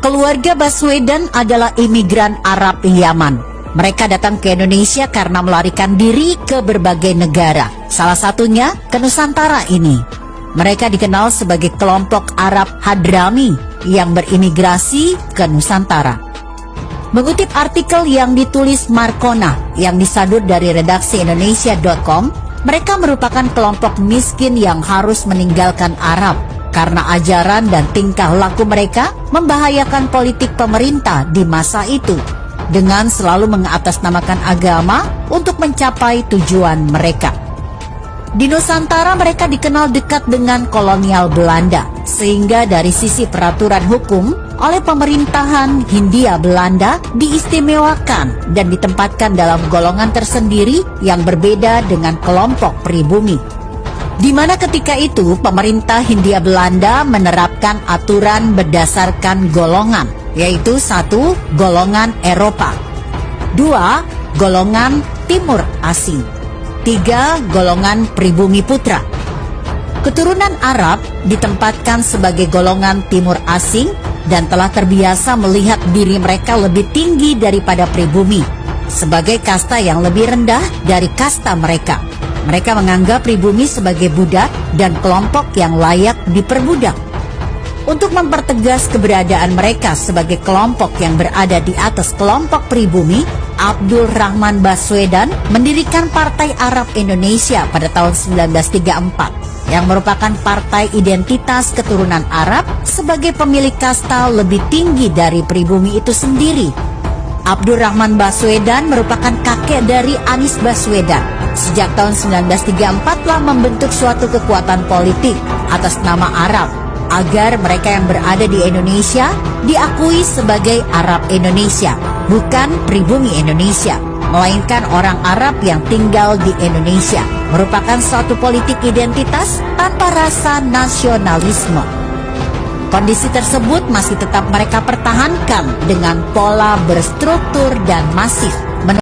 Keluarga Baswedan adalah imigran Arab Yaman. Mereka datang ke Indonesia karena melarikan diri ke berbagai negara, salah satunya ke Nusantara ini. Mereka dikenal sebagai kelompok Arab Hadrami yang berimigrasi ke Nusantara. Mengutip artikel yang ditulis Markona yang disadur dari redaksi Indonesia.com, mereka merupakan kelompok miskin yang harus meninggalkan Arab karena ajaran dan tingkah laku mereka membahayakan politik pemerintah di masa itu, dengan selalu mengatasnamakan agama untuk mencapai tujuan mereka. Di Nusantara mereka dikenal dekat dengan kolonial Belanda, sehingga dari sisi peraturan hukum oleh pemerintahan Hindia Belanda diistimewakan dan ditempatkan dalam golongan tersendiri yang berbeda dengan kelompok pribumi. Di mana ketika itu pemerintah Hindia Belanda menerapkan aturan berdasarkan golongan, yaitu 1. Golongan Eropa, 2. Golongan Timur Asing, 3. Golongan pribumi putra. Keturunan Arab ditempatkan sebagai golongan Timur Asing dan telah terbiasa melihat diri mereka lebih tinggi daripada pribumi, sebagai kasta yang lebih rendah dari kasta mereka. Mereka menganggap pribumi sebagai budak dan kelompok yang layak diperbudak. Untuk mempertegas keberadaan mereka sebagai kelompok yang berada di atas kelompok pribumi, Abdul Rahman Baswedan mendirikan Partai Arab Indonesia pada tahun 1934, yang merupakan partai identitas keturunan Arab sebagai pemilik kasta lebih tinggi dari pribumi itu sendiri. Abdul Rahman Baswedan merupakan kakek dari Anies Baswedan. Sejak tahun 1934 telah membentuk suatu kekuatan politik atas nama Arab, agar mereka yang berada di Indonesia diakui sebagai Arab Indonesia, bukan pribumi Indonesia, melainkan orang Arab yang tinggal di Indonesia, merupakan suatu politik identitas tanpa rasa nasionalisme. Kondisi tersebut masih tetap mereka pertahankan dengan pola berstruktur dan masif.